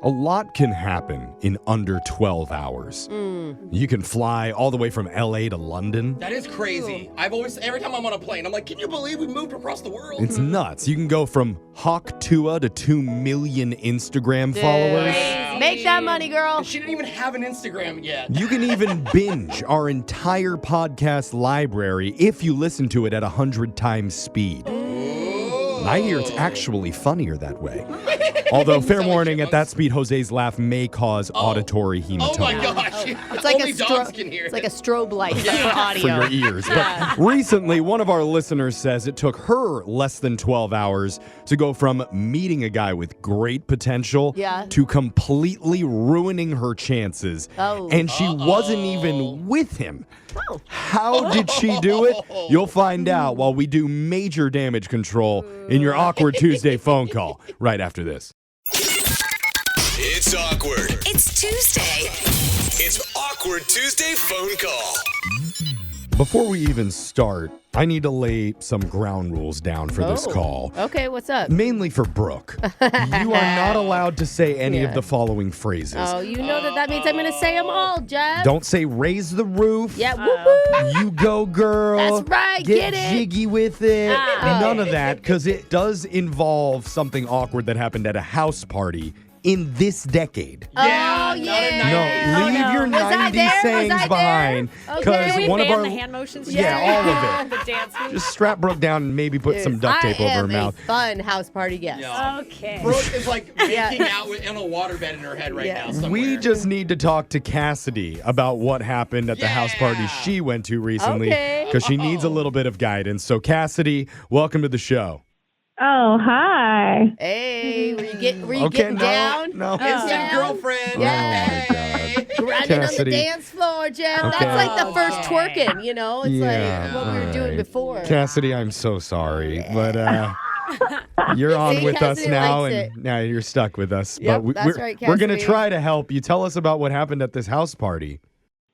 A lot can happen in under 12 hours. You can fly all the way from LA to London. That is crazy. Every time I'm on a plane, I'm like, can you believe we moved across the world? It's nuts. You can go from Hawk Tua to 2 million Instagram followers. Make that money, girl. And she didn't even have an Instagram yet. You can even binge our entire podcast library if you listen to it at 100 times speed. I hear it's actually funnier that way. Although, fair warning, at that speed, Jose's laugh may cause auditory hematoma. Oh my gosh. It's like Only dogs can hear It's like a strobe light for For audio. your ears. But recently, one of our listeners says it took her less than 12 hours to go from meeting a guy with great potential to completely ruining her chances. And she wasn't even with him. How did she do it? You'll find out while we do major damage control in your Awkward Tuesday phone call right after this. It's awkward. It's Tuesday. It's Awkward Tuesday phone call. Before we even start, I need to lay some ground rules down for this call. Okay, what's up? Mainly for Brooke. You are not allowed to say any of the following phrases. Oh, you know that means I'm going to say them all, Jeff. Don't say raise the roof. Yeah, whoop. You go, girl. That's right, get it. jiggy with it. Ah. None of that, because it does involve something awkward that happened at a house party in this decade. Yeah, No, leave your Was I 90s there? sayings Was I behind. there? Because Okay. one of our the hand motions. Yeah, all of it. The dance moves. Just strap Brooke down and maybe put some duct tape over her mouth. I am a fun house party guest. Yeah. Okay. Brooke is like making out in a waterbed in her head right now somewhere. We just need to talk to Cassidy about what happened at the house party she went to recently because she needs a little bit of guidance. So Cassidy, welcome to the show. Oh, hi. Hey, were you getting down? No. Instant girlfriend. Yeah. Oh, my God. Grinding on the Cassidy. dance floor, Jeff. Okay. That's like the first twerking, you know? It's like what we were doing All right. before. Cassidy, I'm so sorry, but you're on See, with us Cassidy now, likes and now you're stuck with us. Yep, but that's we're, right, we're going to Cassidy. try to help you. Tell us about what happened at this house party.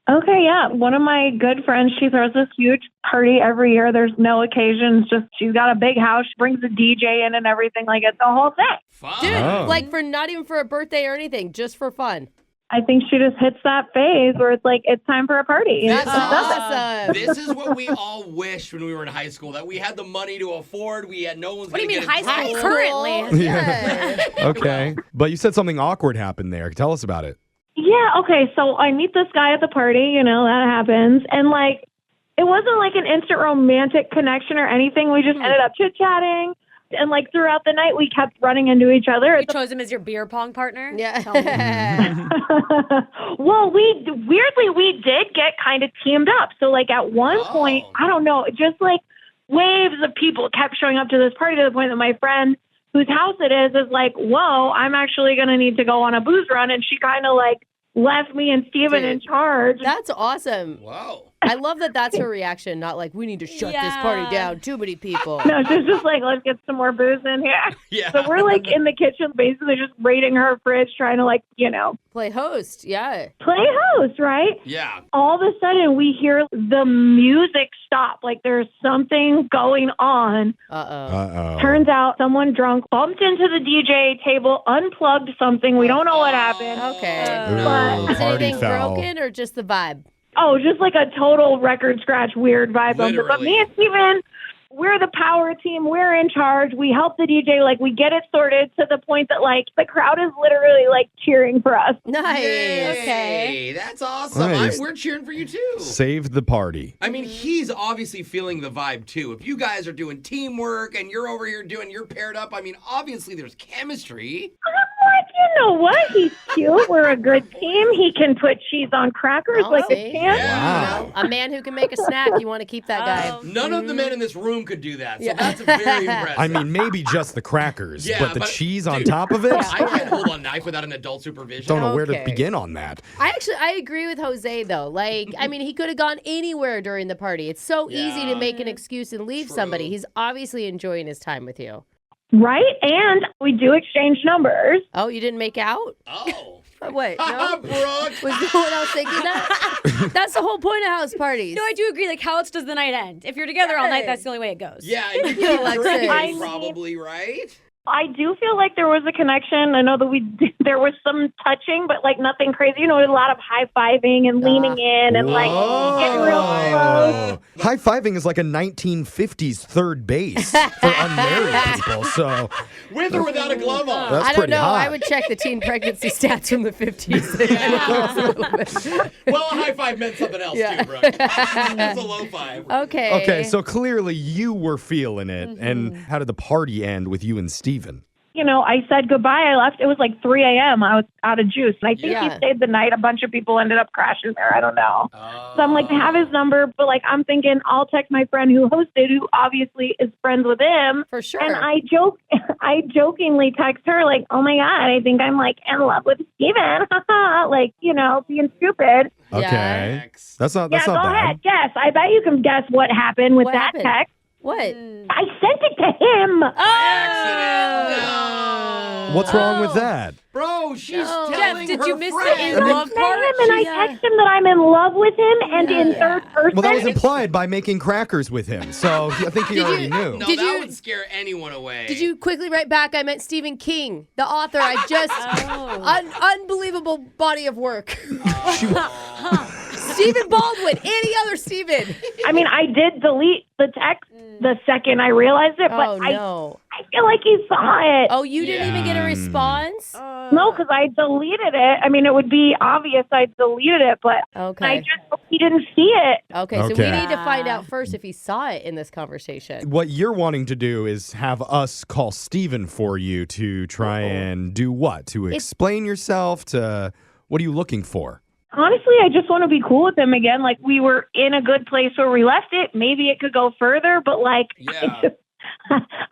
Okay, yeah. One of my good friends, she throws this huge party every year. There's no occasions. Just she's got a big house. She brings a DJ in and everything. Like, it's the whole thing. Fun. Dude, Oh. like for not even for a birthday or anything, just for fun. I think she just hits that phase where it's like, it's time for a party. That's And she does it. awesome. This is what we all wished when we were in high school, that we had the money to afford. We had no one's What do you gonna mean get high in school? trouble. Currently. Yeah. Okay. But you said something awkward happened there. Tell us about it. Yeah, okay. So I meet this guy at the party, that happens. And like, it wasn't like an instant romantic connection or anything. We just ended up chit-chatting. And like throughout the night, we kept running into each other. You chose him as your beer pong partner? Yeah. Tell me. Well, we did get kind of teamed up. So like at one point, I don't know, just like waves of people kept showing up to this party to the point that my friend whose house it is like, whoa, I'm actually going to need to go on a booze run. And she kind of like left me and Steven in charge. That's awesome. Wow. I love that that's her reaction, not like, we need to shut this party down. Too many people. No, she's just like, let's get some more booze in here. Yeah. So we're like in the kitchen, basically just raiding her fridge, trying to like, Play host, yeah. play host, right? Yeah. All of a sudden we hear the music stop. Like there's something going on. Uh-oh. Turns out someone drunk bumped into the DJ table, unplugged something. We don't know what happened. Okay. Ooh, Is party anything foul. broken or just the vibe? Oh, just like a total record scratch, weird vibe. But Literally. me and Steven, we're the power team. We're in charge. We help the DJ. Like, we get it sorted to the point that, like, the crowd is literally, like, cheering for us. Nice. Yay. Okay. That's awesome. Nice. We're cheering for you too. Saved the party. I mean, he's obviously feeling the vibe too. If you guys are doing teamwork and you're over here you're paired up, I mean, obviously there's chemistry. What? You know what? He's cute. We're a good team. He can put cheese on crackers Oh, like see? a champ. Wow. A man who can make a snack. You want to keep that guy. None of the men in this room could do that, so Yeah. that's very impressive. I mean, maybe just the crackers, Yeah, but the but- cheese on dude, top of it? I can't hold a knife without an adult supervision. Don't know where to Okay. begin on that. I agree with Jose though. Like, I mean, he could have gone anywhere during the party. It's so easy to make an excuse and leave somebody. He's obviously enjoying his time with you. Right? And we do exchange numbers. Oh, you didn't make out? Oh. Wait, no? Brooke. Was no one else thinking that? That's the whole point of house parties. No, I do agree. Like, how else does the night end? If you're together all night, that's the only way it goes. Yeah, you Alexis. keep drinking I mean- probably, right? I do feel like there was a connection. I know that we there was some touching, but like nothing crazy. You know, a lot of high-fiving and leaning in and like getting real close. High-fiving is like a 1950s third base for unmarried people. So with or without a glove on. that's I don't pretty know. hot. I would check the teen pregnancy stats from the 50s. Well, a high five meant something else too, Brooke. It's a low five. Okay. Okay, so clearly you were feeling it. And how did the party end with you and Steven? You know, I said goodbye. I left. It was like 3 a.m. I was out of juice. And I think he Yeah. stayed the night. A bunch of people ended up crashing there. I don't know. So I'm like, I have his number, but like, I'm thinking I'll text my friend who hosted, who obviously is friends with him. For sure. And I jokingly text her like, oh my God, I think I'm like in love with Steven. like, you know, being stupid. Okay. Next. That's not Yeah, go bad. ahead. Guess. I bet you can guess what happened with What that happened? text. What? I sent it to him. Accident. No. What's wrong with that? Bro, she's No. telling Jeff, did her you miss the friend. in love Met part? him and I text him that I'm in love with him and in third person. Well, that was implied by making crackers with him. So I think he already knew. No, Did that you- would scare anyone away. Did you quickly write back? I meant Stephen King, the author. I just unbelievable body of work. Stephen Baldwin, any other Stephen. I mean, I did delete the text the second I realized it, but Oh no. I feel like he saw it. Oh, you didn't even get a response? No, because I deleted it. I mean, it would be obvious I deleted it, but Okay. he didn't see it. Okay, so we Okay. need to find out first if he saw it in this conversation. What you're wanting to do is have us call Steven for you to try and do what? To explain yourself? To what are you looking for? Honestly, I just want to be cool with him again. Like, we were in a good place where we left it. Maybe it could go further, but like, Yeah.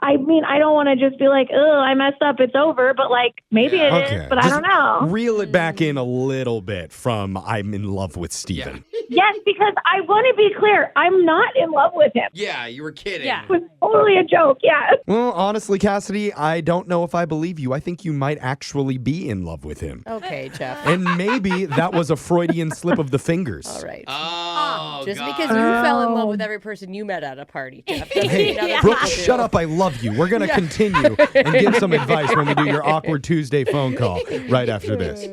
I mean, I don't want to just be like, oh, I messed up, it's over. But like, maybe it is, Okay. but I Just don't know. Reel it back in a little bit from I'm in love with Steven. Yes, because I want to be clear. I'm not in love with him. Yeah, you were kidding. Yeah. It was totally a joke. Yeah. Well, honestly, Cassidy, I don't know if I believe you. I think you might actually be in love with him. Okay, Jeff. And maybe that was a Freudian slip of the fingers. All right. Oh, Just God. because you fell in love with every person you met at a party, Jeff. doesn't mean other Brooke, people do. shut up. I love you. We're going to continue and give some advice when we do your awkward Tuesday phone call right after this.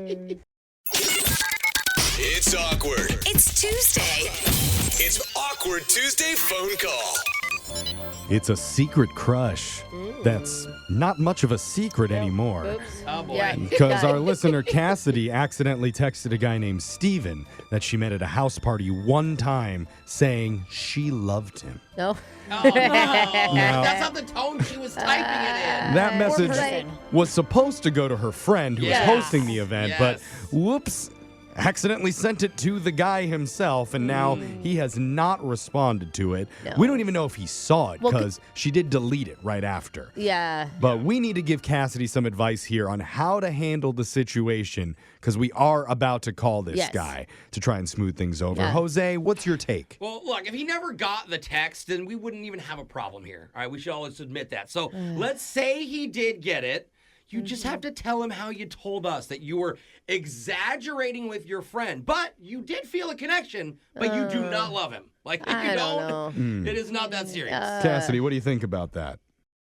It's awkward. It's Tuesday. It's awkward Tuesday phone call. It's a secret crush that's not much of a secret anymore. Oops. Oh, boy. Yeah. Because our listener Cassidy accidentally texted a guy named Steven that she met at a house party one time saying she loved him. No. Oh, no. That's not the tone she was typing it in. That message person. was supposed to go to her friend who Yes. was hosting the event, but Yes. whoops, accidentally sent it to the guy himself, and now he has not responded to it. No. We don't even know if he saw it Well, because she did delete it right after. Yeah. But we need to give Cassidy some advice here on how to handle the situation because we are about to call this Yes. guy to try and smooth things over. Yeah. Jose, what's your take? Well, look, if he never got the text, then we wouldn't even have a problem here. All right, we should always admit that. So let's say he did get it. You just have to tell him how you told us that you were exaggerating with your friend, but you did feel a connection, but you do not love him. Like, I you don't don't. It is not that serious. Cassidy, what do you think about that?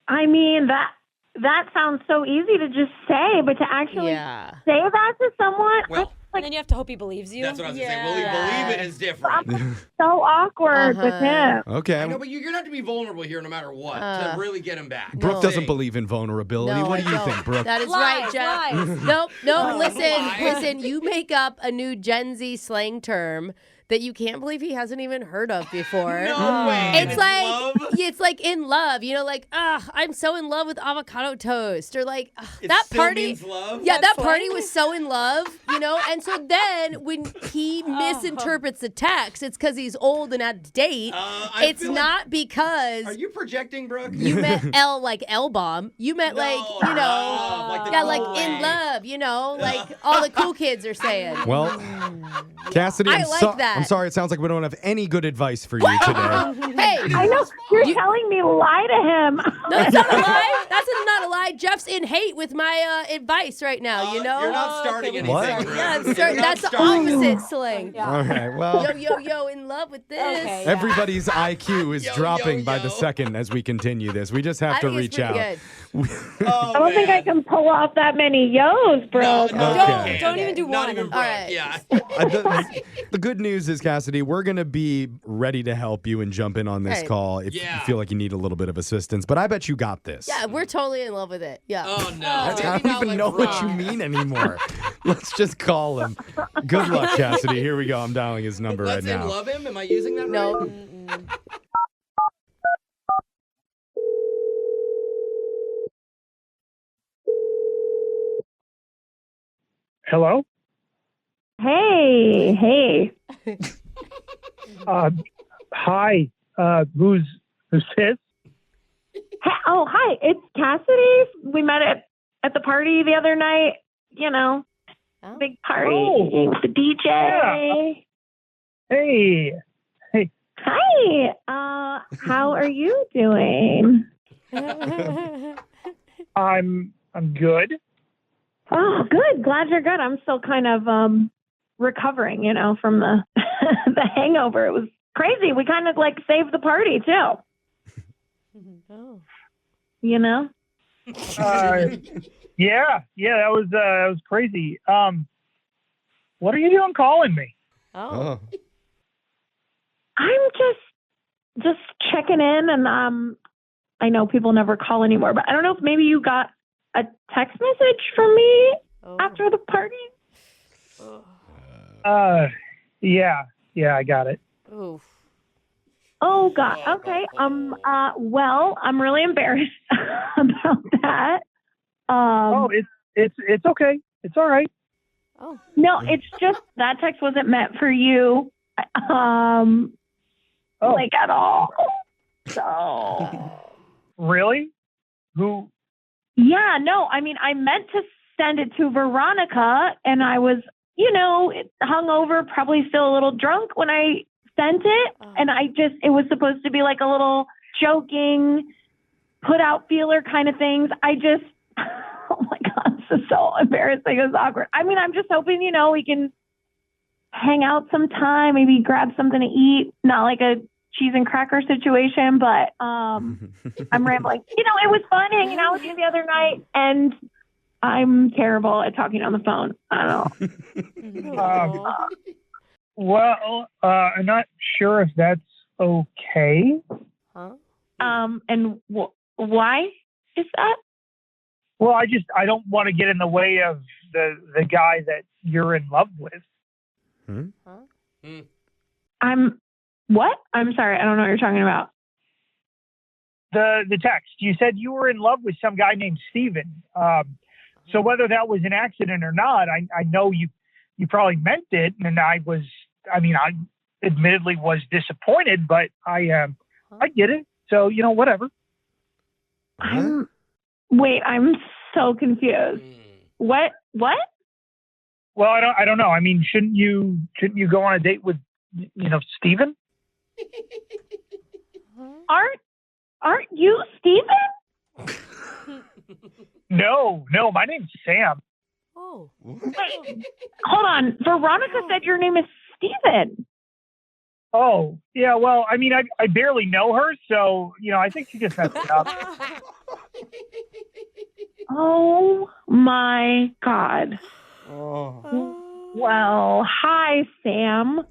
I mean, that sounds so easy to just say, but to actually Yeah. say that to someone, Well, And then you have to hope he believes you. that's what I was going to say. Will he believe it is different. I'm so awkward with him. Okay. I know, but you're going to have to be vulnerable here no matter what to really get him back. Brooke No. doesn't believe in vulnerability. No, what do I you don't. think, Brooke? That is Lies, right, Jeff. lies. Nope. Lies. Listen. You make up a new Gen Z slang term that you can't believe he hasn't even heard of before. No way. It's like love? it's like in love, you know, like I'm so in love with avocado toast, or like It that still party. means love? Yeah, that That's party slang? was so in love, you know. And so then when he misinterprets the text, it's because he's old and out of date. I It's feel like- not because Are you projecting, Brooke? you meant L like L bomb. You meant like No, you know. love, like the Yeah, cool like in way. love, you know, like all the cool kids are saying. Well, Cassidy, I like that. I'm sorry. It sounds like we don't have any good advice for you today. Hey, I know you're telling me lie to him. no, that's not a lie. That's not a lie. Jeff's in hate with my advice right now, you know? You're not starting okay, anything. What? Brooke. Yeah, You're not that's the starting opposite slang. Yeah. All right. Well, Yo, in love with this. Okay, yeah. everybody's IQ is Yo, dropping by yo. the second as we continue this. We just have I to think reach it's pretty out. good. Oh, I don't think I man. can pull off that many yo's, bro. Okay. Don't even do Not one. even Brooke. All right. Yeah. The good news is, Cassidy, we're going to be ready to help you and jump in on this Right. call if Yeah. you feel like you need a little bit of assistance. But I bet you got this. Yeah, we're totally in love with it. Yeah. Oh no. I Maybe don't not even like know what you Brooke. mean anymore. Let's just call him. Good luck, Cassidy. Here we go. I'm dialing his number Let's right now. love him. Am I using that No. right? Hello? Hey. Hi. Who's this? Oh, hi. It's Cassidy. We met at the party the other night. You know, Oh. big party Oh. with the DJ. Yeah. Hey. Hi. How are you doing? I'm good. Oh, good. Glad you're good. I'm still kind of recovering, from the the hangover. It was crazy. We kind of like saved the party too. Oh. You know? Yeah, that was crazy. What are you doing calling me? Oh. Oh. I'm just checking in, and I know people never call anymore, but I don't know if maybe you got a text message from me Oh. after the party. Yeah, I got it. Oof. Oh God. Okay. Well, I'm really embarrassed about that. Oh, it's okay. It's all right. Oh. No, it's just that text wasn't meant for you. Like at all. So. Really? Who? Yeah, no, I mean, I meant to send it to Veronica, and I was, hungover, probably still a little drunk when I sent it. And it was supposed to be like a little joking, put out feeler kind of things. Oh my God, this is so embarrassing. It was awkward. I mean, I'm just hoping, we can hang out sometime, maybe grab something to eat, not like a cheese and cracker situation, but I'm rambling. It was fun hanging out with you the other night, and I'm terrible at talking on the phone. I don't know. Well, I'm not sure if that's okay. Huh? And why is that? Well, I don't want to get in the way of the guy that you're in love with. What? I'm sorry. I don't know what you're talking about. The text. You said you were in love with some guy named Steven. So whether that was an accident or not, I know you probably meant it, and I admittedly was disappointed, but I get it. So, whatever. I'm so confused. What? Well, I don't know. I mean, shouldn't you go on a date with, Steven? Aren't you Steven? No, my name's Sam. Oh. Wait, hold on. Veronica said your name is Steven. Oh, yeah. Well, I mean, I barely know her, so I think she just messed it up. Oh my God. Oh. Well, hi, Sam.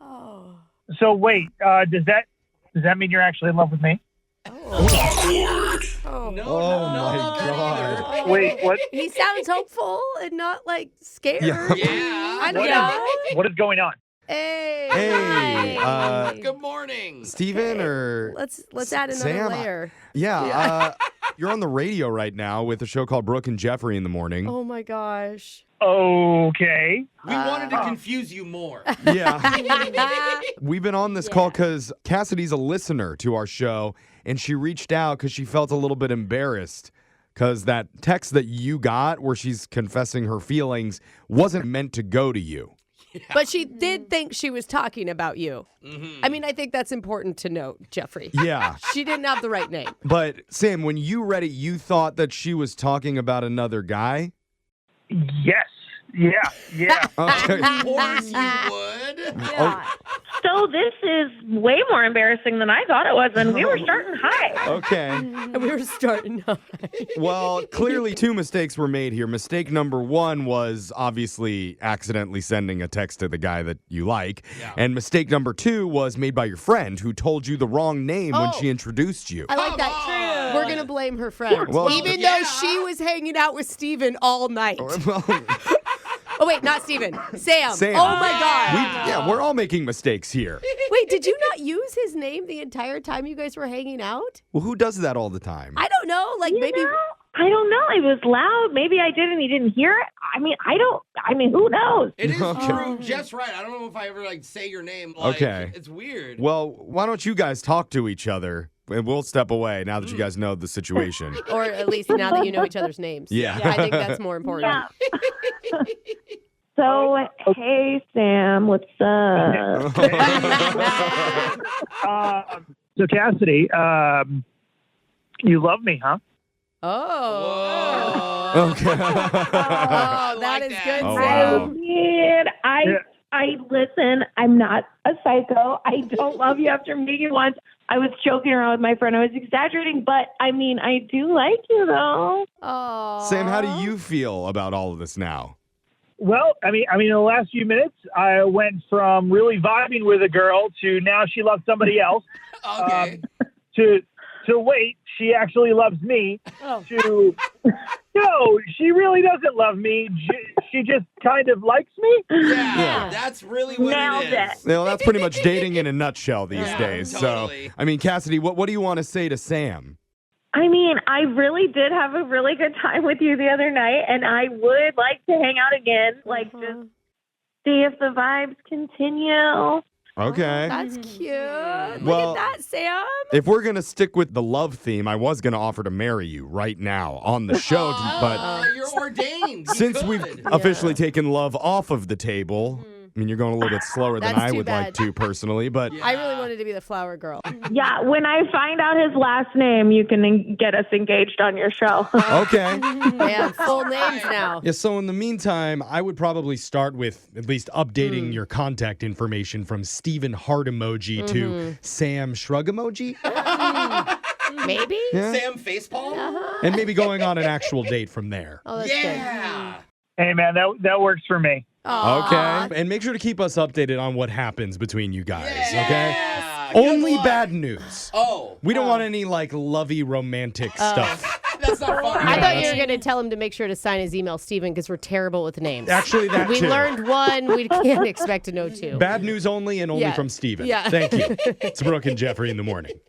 Oh. So wait, does that mean you're actually in love with me? Awkward. Oh. No, Oh, no, my not that God. either. Wait, what? He sounds hopeful and not like scared. Yeah. Yeah. I don't What know. What is going on? Hey. Hey, Hi. Good morning. Steven or Let's add another Sam? layer. Yeah, you're on the radio right now with a show called Brooke and Jeffrey in the morning. Oh my gosh. Okay. We wanted to confuse you more. Yeah. We've been on this call because Cassidy's a listener to our show, and she reached out because she felt a little bit embarrassed because that text that you got where she's confessing her feelings wasn't meant to go to you. But she did think she was talking about you. Mm-hmm. I mean, I think that's important to note, Jeffrey. Yeah. She didn't have the right name. But Sam, when you read it, you thought that she was talking about another guy? Yes. Yeah. Okay. Of course you would. Yeah. So this is way more embarrassing than I thought it was, and we were starting high. Okay. And we were starting high. Well, clearly 2 mistakes were made here. Mistake number 1 was obviously accidentally sending a text to the guy that you like. Yeah. And mistake number 2 was made by your friend who told you the wrong name when she introduced you. I like Come that. on. We're going to blame her friend. Well, Even yeah. though she was hanging out with Steven all night. Oh, wait, not Steven. Sam. Sam. Oh, my God. We're all making mistakes here. Wait, did you not use his name the entire time you guys were hanging out? Well, who does that all the time? I don't know. Like, You maybe. know, I don't know. It was loud. Maybe I did and he didn't hear it. I mean, who knows? It is Okay. true. Jeff's right. I don't know if I ever say your name. Like, Okay. It's weird. Well, why don't you guys talk to each other? And we'll step away now that you guys know the situation. Or at least now that you know each other's names. Yeah. I think that's more important. Yeah. So, hey, Sam, what's up? So Cassidy, you love me, huh? Oh. Whoa. Okay. Oh, that like is that. good, Oh, Sam. wow. Did I listen, I'm not a psycho. I don't love you after meeting you once. I was joking around with my friend. I was exaggerating, but I mean, I do like you though. Oh. Sam, how do you feel about all of this now? Well, I mean, in the last few minutes, I went from really vibing with a girl to now she loves somebody else. Okay. To wait, she actually loves me. Oh. To no, she really doesn't love me. She just kind of likes me. Yeah, that's really what Nailed it is. it. Well, that's pretty much dating in a nutshell these Yeah, days. totally. So, I mean, Cassidy, what do you want to say to Sam? I mean, I really did have a really good time with you the other night, and I would like to hang out again. Like, just see if the vibes continue. Okay. That's cute. Well, Look at that, Sam. If we're going to stick with the love theme, I was going to offer to marry you right now on the show. But You're ordained. You since we've could. officially taken love off of the table, I mean, you're going a little bit slower than That's I too would bad. like to personally, but I really wanted to be the flower girl. Yeah, when I find out his last name, you can get us engaged on your show. okay. Man, full names now. Yeah, so in the meantime, I would probably start with at least updating your contact information from Steven Heart Emoji to Sam Shrug Emoji. Maybe? Yeah. Sam Facepalm? And maybe going on an actual date from there. Oh, that's good. Yeah. Hey, man, that works for me. Aw. Okay. And make sure to keep us updated on what happens between you guys, Yeah. okay? Good Only luck. bad news. Oh. We don't want any like lovey romantic stuff. That's not funny. I thought you were going to tell him to make sure to sign his email, Steven, because we're terrible with names. Actually, that We too. learned one. We can't expect to know two. Bad news only and only Yeah. from Steven. Yeah. Thank you. It's Brooke and Jeffrey in the morning.